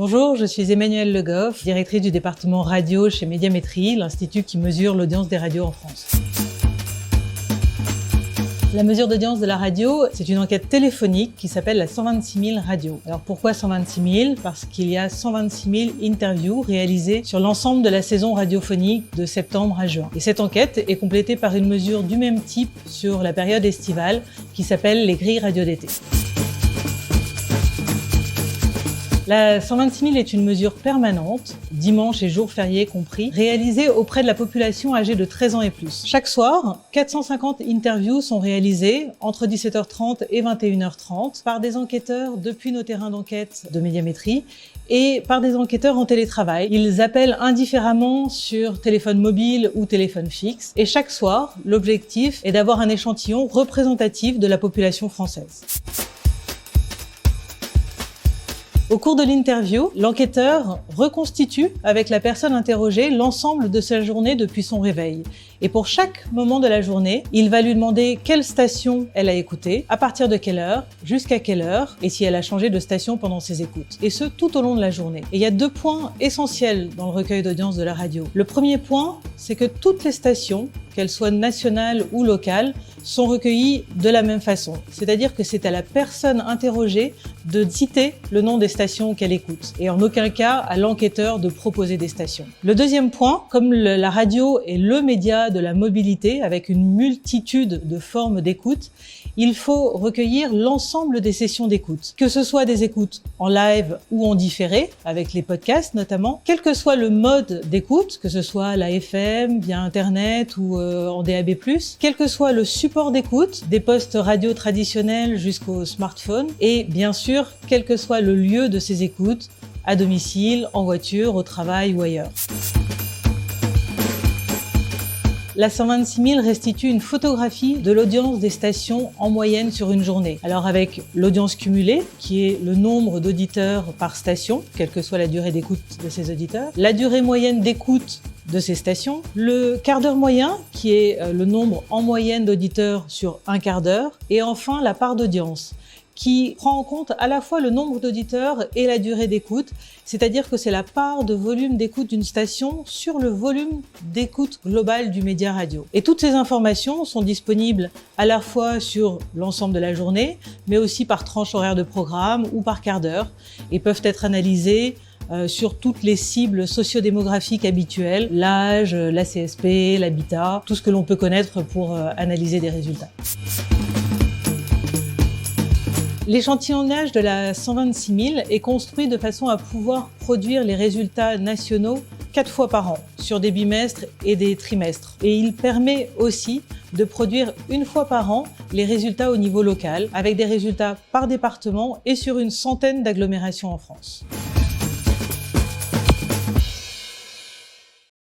Bonjour, je suis Emmanuelle Le Goff, directrice du département radio chez Médiamétrie, l'institut qui mesure l'audience des radios en France. La mesure d'audience de la radio, c'est une enquête téléphonique qui s'appelle la 126 000 radios. Alors pourquoi 126 000 ? Parce qu'il y a 126 000 interviews réalisées sur l'ensemble de la saison radiophonique de septembre à juin. Et cette enquête est complétée par une mesure du même type sur la période estivale qui s'appelle les grilles radio d'été. La 126 000 est une mesure permanente, dimanche et jours fériés compris, réalisée auprès de la population âgée de 13 ans et plus. Chaque soir, 450 interviews sont réalisées entre 17h30 et 21h30 par des enquêteurs depuis nos terrains d'enquête de Médiamétrie et par des enquêteurs en télétravail. Ils appellent indifféremment sur téléphone mobile ou téléphone fixe. Et chaque soir, l'objectif est d'avoir un échantillon représentatif de la population française. Au cours de l'interview, l'enquêteur reconstitue avec la personne interrogée l'ensemble de sa journée depuis son réveil. Et pour chaque moment de la journée, il va lui demander quelle station elle a écouté, à partir de quelle heure, jusqu'à quelle heure, et si elle a changé de station pendant ses écoutes. Et ce, tout au long de la journée. Et il y a 2 points essentiels dans le recueil d'audience de la radio. Le premier point, c'est que toutes les stations, qu'elles soient nationales ou locales, sont recueillies de la même façon. C'est-à-dire que c'est à la personne interrogée de citer le nom des stations qu'elle écoute. Et en aucun cas à l'enquêteur de proposer des stations. Le deuxième point, comme la radio est le média de la mobilité avec une multitude de formes d'écoute, il faut recueillir l'ensemble des sessions d'écoute. Que ce soit des écoutes en live ou en différé, avec les podcasts notamment, quel que soit le mode d'écoute, que ce soit la FM, via Internet ou en DAB+, quel que soit le support d'écoute, des postes radio traditionnels jusqu'au smartphone, et bien sûr, quel que soit le lieu de ces écoutes, à domicile, en voiture, au travail ou ailleurs. La 126 000 restitue une photographie de l'audience des stations en moyenne sur une journée. Alors avec l'audience cumulée, qui est le nombre d'auditeurs par station, quelle que soit la durée d'écoute de ces auditeurs, la durée moyenne d'écoute de ces stations, le quart d'heure moyen, qui est le nombre en moyenne d'auditeurs sur un quart d'heure, et enfin la part d'audience, qui prend en compte à la fois le nombre d'auditeurs et la durée d'écoute, c'est-à-dire que c'est la part de volume d'écoute d'une station sur le volume d'écoute global du média radio. Et toutes ces informations sont disponibles à la fois sur l'ensemble de la journée, mais aussi par tranche horaire de programme ou par quart d'heure, et peuvent être analysées sur toutes les cibles sociodémographiques habituelles, l'âge, la CSP, l'habitat, tout ce que l'on peut connaître pour analyser des résultats. L'échantillonnage de la 126 000 est construit de façon à pouvoir produire les résultats nationaux 4 fois par an, sur des bimestres et des trimestres. Et il permet aussi de produire 1 fois par an les résultats au niveau local, avec des résultats par département et sur une centaine d'agglomérations en France.